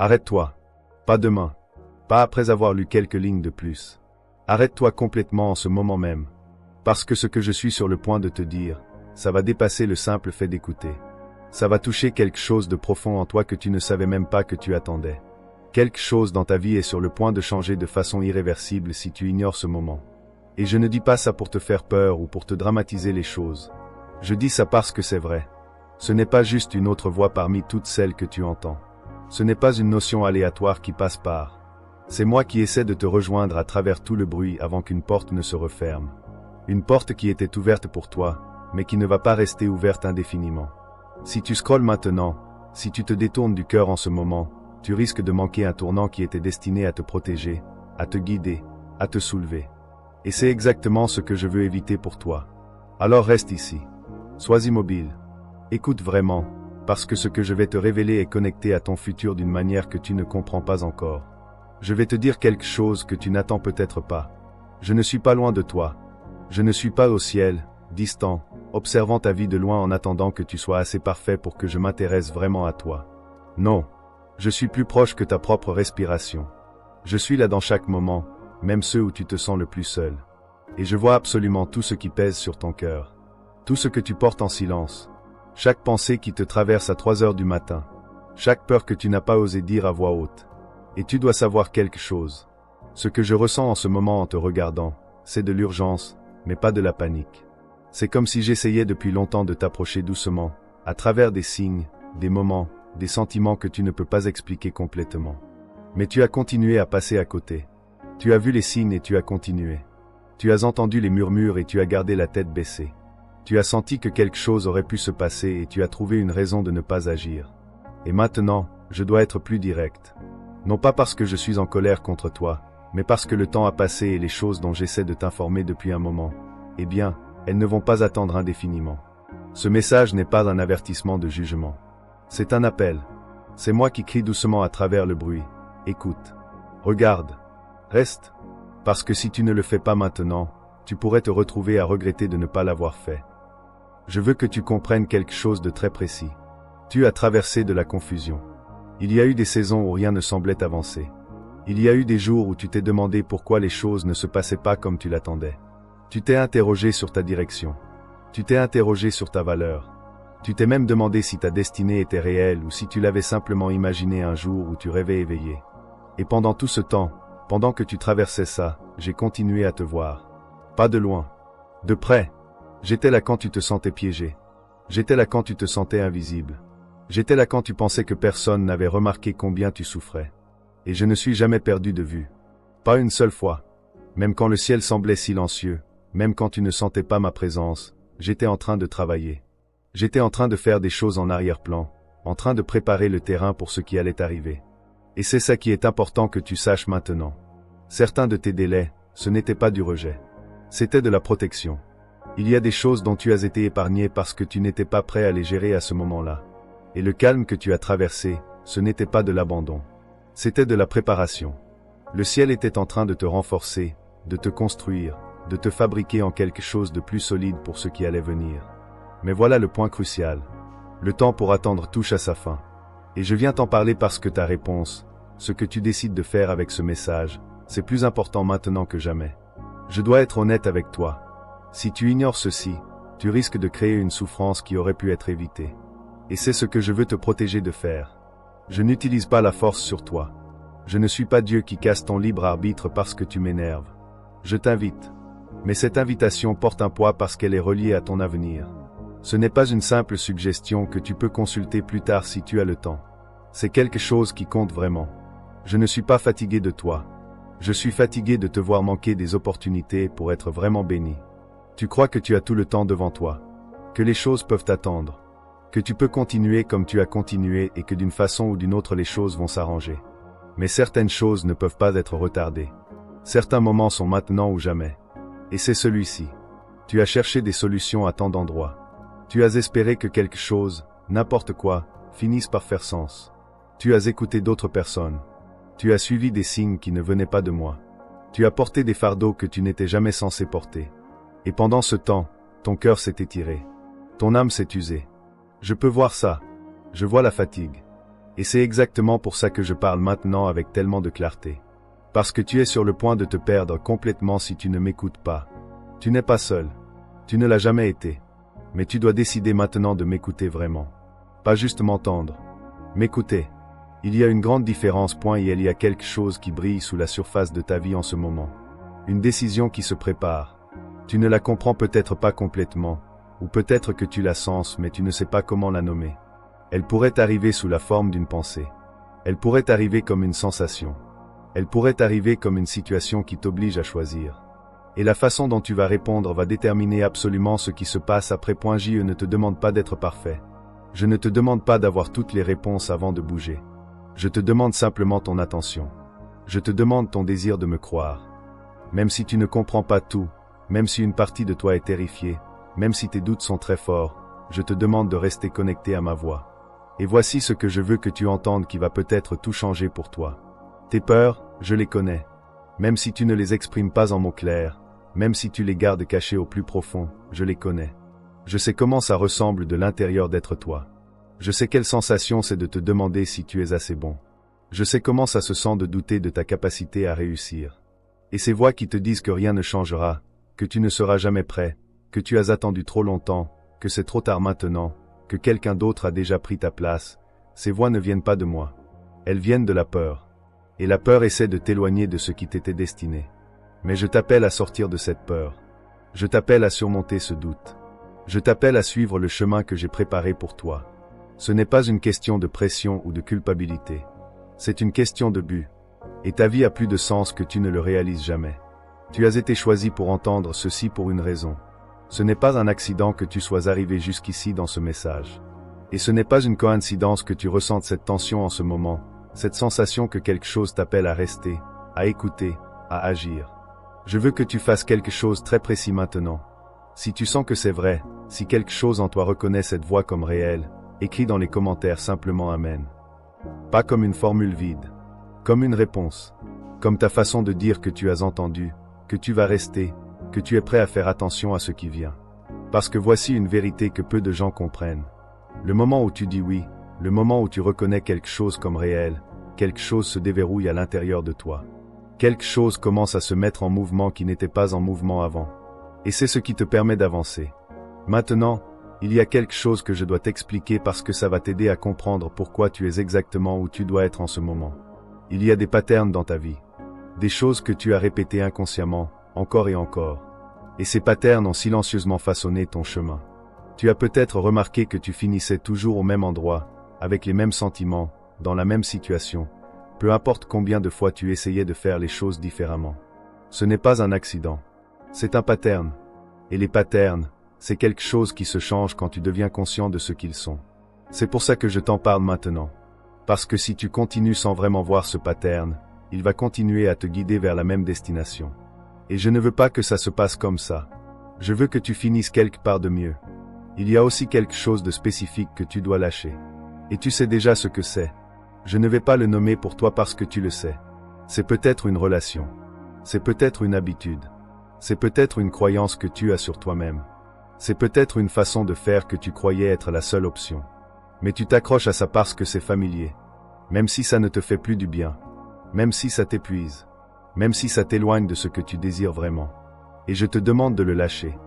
Arrête-toi. Pas demain. Pas après avoir lu quelques lignes de plus. Arrête-toi complètement en ce moment même. Parce que ce que je suis sur le point de te dire, ça va dépasser le simple fait d'écouter. Ça va toucher quelque chose de profond en toi que tu ne savais même pas que tu attendais. Quelque chose dans ta vie est sur le point de changer de façon irréversible si tu ignores ce moment. Et je ne dis pas ça pour te faire peur ou pour te dramatiser les choses. Je dis ça parce que c'est vrai. Ce n'est pas juste une autre voix parmi toutes celles que tu entends. Ce n'est pas une notion aléatoire qui passe par. C'est moi qui essaie de te rejoindre à travers tout le bruit avant qu'une porte ne se referme. Une porte qui était ouverte pour toi, mais qui ne va pas rester ouverte indéfiniment. Si tu scrolles maintenant, si tu te détournes du cœur en ce moment, tu risques de manquer un tournant qui était destiné à te protéger, à te guider, à te soulever. Et c'est exactement ce que je veux éviter pour toi. Alors reste ici. Sois immobile. Écoute vraiment, parce que ce que je vais te révéler est connecté à ton futur d'une manière que tu ne comprends pas encore. Je vais te dire quelque chose que tu n'attends peut-être pas. Je ne suis pas loin de toi. Je ne suis pas au ciel, distant, observant ta vie de loin en attendant que tu sois assez parfait pour que je m'intéresse vraiment à toi. Non. Je suis plus proche que ta propre respiration. Je suis là dans chaque moment, même ceux où tu te sens le plus seul. Et je vois absolument tout ce qui pèse sur ton cœur. Tout ce que tu portes en silence. Chaque pensée qui te traverse à 3 heures du matin. Chaque peur que tu n'as pas osé dire à voix haute. Et tu dois savoir quelque chose. Ce que je ressens en ce moment en te regardant, c'est de l'urgence, mais pas de la panique. C'est comme si j'essayais depuis longtemps de t'approcher doucement, à travers des signes, des moments, des sentiments que tu ne peux pas expliquer complètement. Mais tu as continué à passer à côté. Tu as vu les signes et tu as continué. Tu as entendu les murmures et tu as gardé la tête baissée. Tu as senti que quelque chose aurait pu se passer et tu as trouvé une raison de ne pas agir. Et maintenant, je dois être plus direct. Non pas parce que je suis en colère contre toi, mais parce que le temps a passé et les choses dont j'essaie de t'informer depuis un moment, eh bien, elles ne vont pas attendre indéfiniment. Ce message n'est pas un avertissement de jugement. C'est un appel. C'est moi qui crie doucement à travers le bruit. Écoute. Regarde. Reste. Parce que si tu ne le fais pas maintenant, tu pourrais te retrouver à regretter de ne pas l'avoir fait. Je veux que tu comprennes quelque chose de très précis. Tu as traversé de la confusion. Il y a eu des saisons où rien ne semblait avancer. Il y a eu des jours où tu t'es demandé pourquoi les choses ne se passaient pas comme tu l'attendais. Tu t'es interrogé sur ta direction. Tu t'es interrogé sur ta valeur. Tu t'es même demandé si ta destinée était réelle ou si tu l'avais simplement imaginée un jour où tu rêvais éveillé. Et pendant tout ce temps, pendant que tu traversais ça, j'ai continué à te voir. Pas de loin. De près. J'étais là quand tu te sentais piégé. J'étais là quand tu te sentais invisible. J'étais là quand tu pensais que personne n'avait remarqué combien tu souffrais. Et je ne suis jamais perdu de vue. Pas une seule fois. Même quand le ciel semblait silencieux, même quand tu ne sentais pas ma présence, j'étais en train de travailler. J'étais en train de faire des choses en arrière-plan, en train de préparer le terrain pour ce qui allait arriver. Et c'est ça qui est important que tu saches maintenant. Certains de tes délais, ce n'était pas du rejet. C'était de la protection. Il y a des choses dont tu as été épargné parce que tu n'étais pas prêt à les gérer à ce moment-là. Et le calme que tu as traversé, ce n'était pas de l'abandon. C'était de la préparation. Le ciel était en train de te renforcer, de te construire, de te fabriquer en quelque chose de plus solide pour ce qui allait venir. Mais voilà le point crucial. Le temps pour attendre touche à sa fin. Et je viens t'en parler parce que ta réponse, ce que tu décides de faire avec ce message, c'est plus important maintenant que jamais. Je dois être honnête avec toi. Si tu ignores ceci, tu risques de créer une souffrance qui aurait pu être évitée. Et c'est ce que je veux te protéger de faire. Je n'utilise pas la force sur toi. Je ne suis pas Dieu qui casse ton libre arbitre parce que tu m'énerves. Je t'invite. Mais cette invitation porte un poids parce qu'elle est reliée à ton avenir. Ce n'est pas une simple suggestion que tu peux consulter plus tard si tu as le temps. C'est quelque chose qui compte vraiment. Je ne suis pas fatigué de toi. Je suis fatigué de te voir manquer des opportunités pour être vraiment béni. Tu crois que tu as tout le temps devant toi, que les choses peuvent attendre, que tu peux continuer comme tu as continué et que d'une façon ou d'une autre les choses vont s'arranger. Mais certaines choses ne peuvent pas être retardées. Certains moments sont maintenant ou jamais. Et c'est celui-ci. Tu as cherché des solutions à tant d'endroits. Tu as espéré que quelque chose, n'importe quoi, finisse par faire sens. Tu as écouté d'autres personnes. Tu as suivi des signes qui ne venaient pas de moi. Tu as porté des fardeaux que tu n'étais jamais censé porter. Et pendant ce temps, ton cœur s'est étiré. Ton âme s'est usée. Je peux voir ça. Je vois la fatigue. Et c'est exactement pour ça que je parle maintenant avec tellement de clarté. Parce que tu es sur le point de te perdre complètement si tu ne m'écoutes pas. Tu n'es pas seul. Tu ne l'as jamais été. Mais tu dois décider maintenant de m'écouter vraiment. Pas juste m'entendre. M'écouter. Il y a une grande différence, et il y a quelque chose qui brille sous la surface de ta vie en ce moment. Une décision qui se prépare. Tu ne la comprends peut-être pas complètement, ou peut-être que tu la sens mais tu ne sais pas comment la nommer. Elle pourrait arriver sous la forme d'une pensée. Elle pourrait arriver comme une sensation. Elle pourrait arriver comme une situation qui t'oblige à choisir. Et la façon dont tu vas répondre va déterminer absolument ce qui se passe après. Je ne te demande pas d'être parfait. Je ne te demande pas d'avoir toutes les réponses avant de bouger. Je te demande simplement ton attention. Je te demande ton désir de me croire. Même si tu ne comprends pas tout, même si une partie de toi est terrifiée, même si tes doutes sont très forts, je te demande de rester connecté à ma voix. Et voici ce que je veux que tu entendes qui va peut-être tout changer pour toi. Tes peurs, je les connais. Même si tu ne les exprimes pas en mots clairs, même si tu les gardes cachées au plus profond, je les connais. Je sais comment ça ressemble de l'intérieur d'être toi. Je sais quelle sensation c'est de te demander si tu es assez bon. Je sais comment ça se sent de douter de ta capacité à réussir. Et ces voix qui te disent que rien ne changera, que tu ne seras jamais prêt, que tu as attendu trop longtemps, que c'est trop tard maintenant, que quelqu'un d'autre a déjà pris ta place, ces voix ne viennent pas de moi. Elles viennent de la peur. Et la peur essaie de t'éloigner de ce qui t'était destiné. Mais je t'appelle à sortir de cette peur. Je t'appelle à surmonter ce doute. Je t'appelle à suivre le chemin que j'ai préparé pour toi. Ce n'est pas une question de pression ou de culpabilité. C'est une question de but. Et ta vie a plus de sens que tu ne le réalises jamais. Tu as été choisi pour entendre ceci pour une raison. Ce n'est pas un accident que tu sois arrivé jusqu'ici dans ce message. Et ce n'est pas une coïncidence que tu ressentes cette tension en ce moment, cette sensation que quelque chose t'appelle à rester, à écouter, à agir. Je veux que tu fasses quelque chose très précis maintenant. Si tu sens que c'est vrai, si quelque chose en toi reconnaît cette voix comme réelle, écris dans les commentaires simplement Amen. Pas comme une formule vide. Comme une réponse. Comme ta façon de dire que tu as entendu, que tu vas rester, que tu es prêt à faire attention à ce qui vient. Parce que voici une vérité que peu de gens comprennent. Le moment où tu dis oui, le moment où tu reconnais quelque chose comme réel, quelque chose se déverrouille à l'intérieur de toi. Quelque chose commence à se mettre en mouvement qui n'était pas en mouvement avant. Et c'est ce qui te permet d'avancer. Maintenant, il y a quelque chose que je dois t'expliquer parce que ça va t'aider à comprendre pourquoi tu es exactement où tu dois être en ce moment. Il y a des patterns dans ta vie. Des choses que tu as répétées inconsciemment, encore et encore. Et ces patterns ont silencieusement façonné ton chemin. Tu as peut-être remarqué que tu finissais toujours au même endroit, avec les mêmes sentiments, dans la même situation. Peu importe combien de fois tu essayais de faire les choses différemment. Ce n'est pas un accident. C'est un pattern. Et les patterns, c'est quelque chose qui se change quand tu deviens conscient de ce qu'ils sont. C'est pour ça que je t'en parle maintenant. Parce que si tu continues sans vraiment voir ce pattern, il va continuer à te guider vers la même destination. Et je ne veux pas que ça se passe comme ça. Je veux que tu finisses quelque part de mieux. Il y a aussi quelque chose de spécifique que tu dois lâcher. Et tu sais déjà ce que c'est. Je ne vais pas le nommer pour toi parce que tu le sais. C'est peut-être une relation. C'est peut-être une habitude. C'est peut-être une croyance que tu as sur toi-même. C'est peut-être une façon de faire que tu croyais être la seule option. Mais tu t'accroches à ça parce que c'est familier. Même si ça ne te fait plus du bien. Même si ça t'épuise. Même si ça t'éloigne de ce que tu désires vraiment. Et je te demande de le lâcher.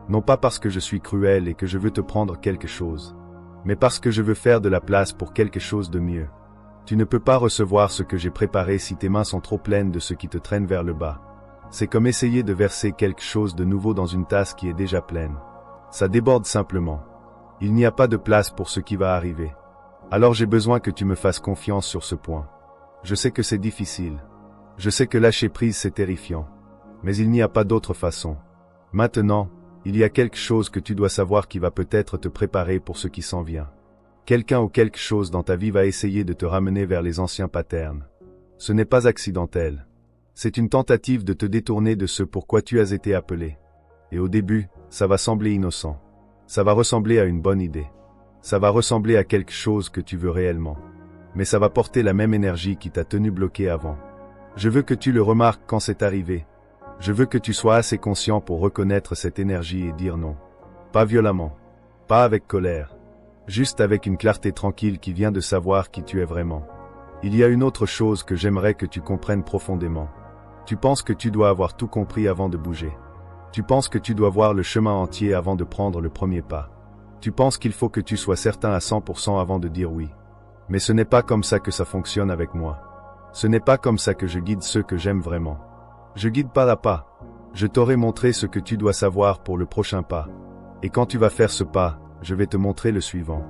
Non pas parce que je suis cruel et que je veux te prendre quelque chose. Mais parce que je veux faire de la place pour quelque chose de mieux. Tu ne peux pas recevoir ce que j'ai préparé si tes mains sont trop pleines de ce qui te traîne vers le bas. C'est comme essayer de verser quelque chose de nouveau dans une tasse qui est déjà pleine. Ça déborde simplement. Il n'y a pas de place pour ce qui va arriver. Alors j'ai besoin que tu me fasses confiance sur ce point. Je sais que c'est difficile. Je sais que lâcher prise c'est terrifiant. Mais il n'y a pas d'autre façon. Maintenant, il y a quelque chose que tu dois savoir qui va peut-être te préparer pour ce qui s'en vient. Quelqu'un ou quelque chose dans ta vie va essayer de te ramener vers les anciens patterns. Ce n'est pas accidentel. C'est une tentative de te détourner de ce pourquoi tu as été appelé. Et au début, ça va sembler innocent. Ça va ressembler à une bonne idée. Ça va ressembler à quelque chose que tu veux réellement. Mais ça va porter la même énergie qui t'a tenu bloqué avant. Je veux que tu le remarques quand c'est arrivé. Je veux que tu sois assez conscient pour reconnaître cette énergie et dire non. Pas violemment. Pas avec colère. Juste avec une clarté tranquille qui vient de savoir qui tu es vraiment. Il y a une autre chose que j'aimerais que tu comprennes profondément. Tu penses que tu dois avoir tout compris avant de bouger. Tu penses que tu dois voir le chemin entier avant de prendre le premier pas. Tu penses qu'il faut que tu sois certain à 100% avant de dire oui. Mais ce n'est pas comme ça que ça fonctionne avec moi. Ce n'est pas comme ça que je guide ceux que j'aime vraiment. Je guide pas à pas. Je t'aurai montré ce que tu dois savoir pour le prochain pas. Et quand tu vas faire ce pas, je vais te montrer le suivant.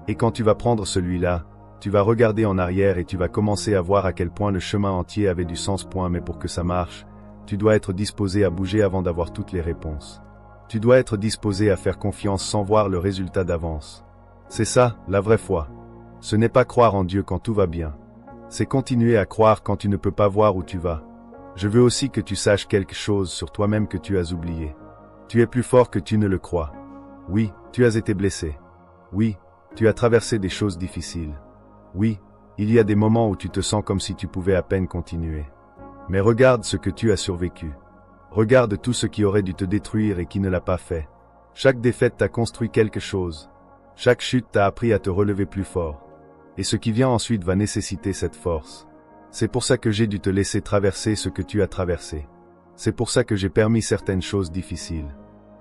Et quand tu vas prendre celui-là, tu vas regarder en arrière et tu vas commencer à voir à quel point le chemin entier avait du sens. Mais pour que ça marche, tu dois être disposé à bouger avant d'avoir toutes les réponses. Tu dois être disposé à faire confiance sans voir le résultat d'avance. C'est ça, la vraie foi. Ce n'est pas croire en Dieu quand tout va bien. C'est continuer à croire quand tu ne peux pas voir où tu vas. Je veux aussi que tu saches quelque chose sur toi-même que tu as oublié. Tu es plus fort que tu ne le crois. Oui, tu as été blessé. Oui, tu as traversé des choses difficiles. Oui, il y a des moments où tu te sens comme si tu pouvais à peine continuer. Mais regarde ce que tu as survécu. Regarde tout ce qui aurait dû te détruire et qui ne l'a pas fait. Chaque défaite t'a construit quelque chose. Chaque chute t'a appris à te relever plus fort. Et ce qui vient ensuite va nécessiter cette force. C'est pour ça que j'ai dû te laisser traverser ce que tu as traversé. C'est pour ça que j'ai permis certaines choses difficiles.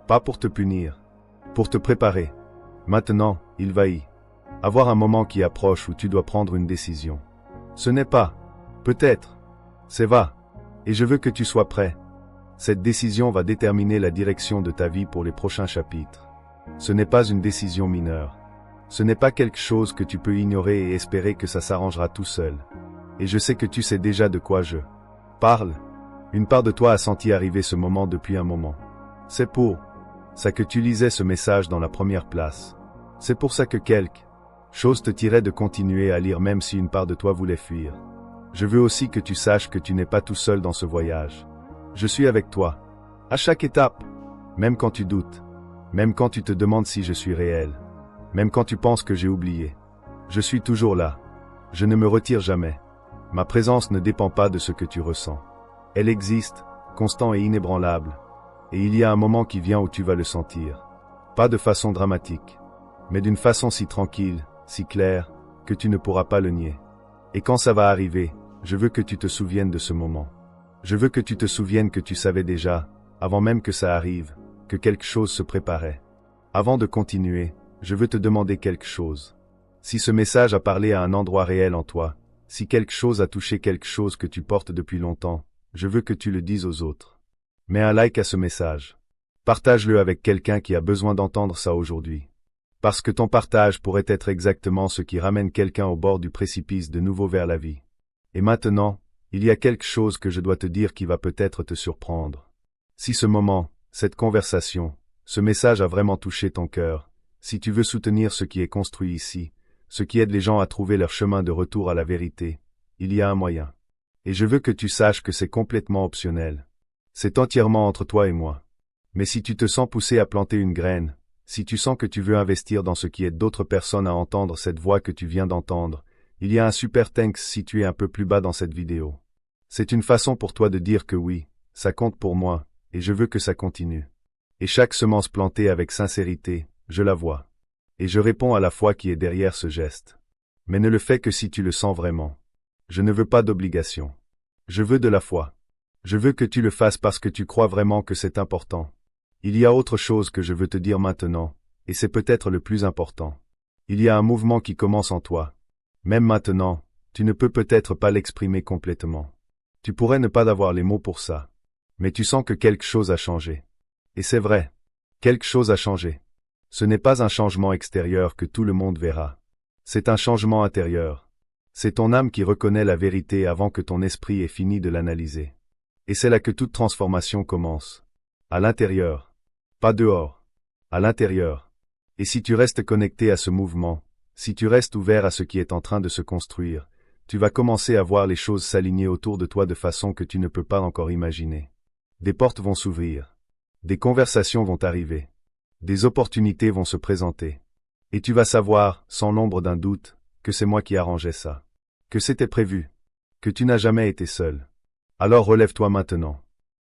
Pas pour te punir. Pour te préparer. Maintenant, il va y avoir un moment qui approche où tu dois prendre une décision. Ce n'est pas, peut-être, c'est va. Et je veux que tu sois prêt. Cette décision va déterminer la direction de ta vie pour les prochains chapitres. Ce n'est pas une décision mineure. Ce n'est pas quelque chose que tu peux ignorer et espérer que ça s'arrangera tout seul. Et je sais que tu sais déjà de quoi je parle. Une part de toi a senti arriver ce moment depuis un moment. C'est pour ça que tu lisais ce message dans la première place. C'est pour ça que quelque chose te tirait de continuer à lire même si une part de toi voulait fuir. Je veux aussi que tu saches que tu n'es pas tout seul dans ce voyage. Je suis avec toi. À chaque étape. Même quand tu doutes. Même quand tu te demandes si je suis réel. Même quand tu penses que j'ai oublié. Je suis toujours là. Je ne me retire jamais. Ma présence ne dépend pas de ce que tu ressens. Elle existe, constant et inébranlable. Et il y a un moment qui vient où tu vas le sentir. Pas de façon dramatique. Mais d'une façon si tranquille, si claire, que tu ne pourras pas le nier. Et quand ça va arriver, je veux que tu te souviennes de ce moment. Je veux que tu te souviennes que tu savais déjà, avant même que ça arrive, que quelque chose se préparait. Avant de continuer, je veux te demander quelque chose. Si ce message a parlé à un endroit réel en toi, si quelque chose a touché quelque chose que tu portes depuis longtemps, je veux que tu le dises aux autres. Mets un like à ce message. Partage-le avec quelqu'un qui a besoin d'entendre ça aujourd'hui. Parce que ton partage pourrait être exactement ce qui ramène quelqu'un au bord du précipice de nouveau vers la vie. Et maintenant, il y a quelque chose que je dois te dire qui va peut-être te surprendre. Si ce moment, cette conversation, ce message a vraiment touché ton cœur, si tu veux soutenir ce qui est construit ici, ce qui aide les gens à trouver leur chemin de retour à la vérité, il y a un moyen. Et je veux que tu saches que c'est complètement optionnel. C'est entièrement entre toi et moi. Mais si tu te sens poussé à planter une graine, si tu sens que tu veux investir dans ce qui aide d'autres personnes à entendre cette voix que tu viens d'entendre, il y a un super thanks situé un peu plus bas dans cette vidéo. C'est une façon pour toi de dire que oui, ça compte pour moi, et je veux que ça continue. Et chaque semence plantée avec sincérité, je la vois. Et je réponds à la foi qui est derrière ce geste. Mais ne le fais que si tu le sens vraiment. Je ne veux pas d'obligation. Je veux de la foi. Je veux que tu le fasses parce que tu crois vraiment que c'est important. Il y a autre chose que je veux te dire maintenant, et c'est peut-être le plus important. Il y a un mouvement qui commence en toi. Même maintenant, tu ne peux peut-être pas l'exprimer complètement. Tu pourrais ne pas avoir les mots pour ça. Mais tu sens que quelque chose a changé. Et c'est vrai. Quelque chose a changé. Ce n'est pas un changement extérieur que tout le monde verra. C'est un changement intérieur. C'est ton âme qui reconnaît la vérité avant que ton esprit ait fini de l'analyser. Et c'est là que toute transformation commence. À l'intérieur. Pas dehors. À l'intérieur. Et si tu restes connecté à ce mouvement, si tu restes ouvert à ce qui est en train de se construire, tu vas commencer à voir les choses s'aligner autour de toi de façon que tu ne peux pas encore imaginer. Des portes vont s'ouvrir. Des conversations vont arriver. Des opportunités vont se présenter. Et tu vas savoir, sans l'ombre d'un doute, que c'est moi qui arrangeais ça. Que c'était prévu. Que tu n'as jamais été seul. Alors relève-toi maintenant.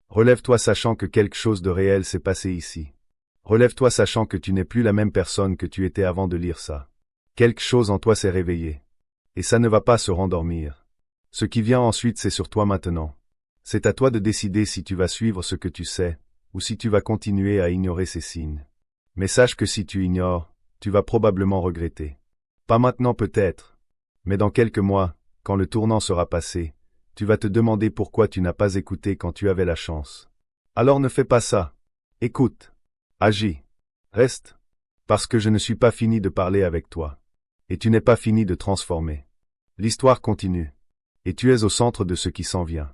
Relève-toi sachant que quelque chose de réel s'est passé ici. Relève-toi sachant que tu n'es plus la même personne que tu étais avant de lire ça. Quelque chose en toi s'est réveillé. Et ça ne va pas se rendormir. Ce qui vient ensuite, c'est sur toi maintenant. C'est à toi de décider si tu vas suivre ce que tu sais, ou si tu vas continuer à ignorer ces signes. Mais sache que si tu ignores, tu vas probablement regretter. Pas maintenant peut-être, mais dans quelques mois, quand le tournant sera passé, tu vas te demander pourquoi tu n'as pas écouté quand tu avais la chance. Alors ne fais pas ça. Écoute. Agis. Reste. Parce que je ne suis pas fini de parler avec toi. Et tu n'es pas fini de transformer. L'histoire continue. Et tu es au centre de ce qui s'en vient.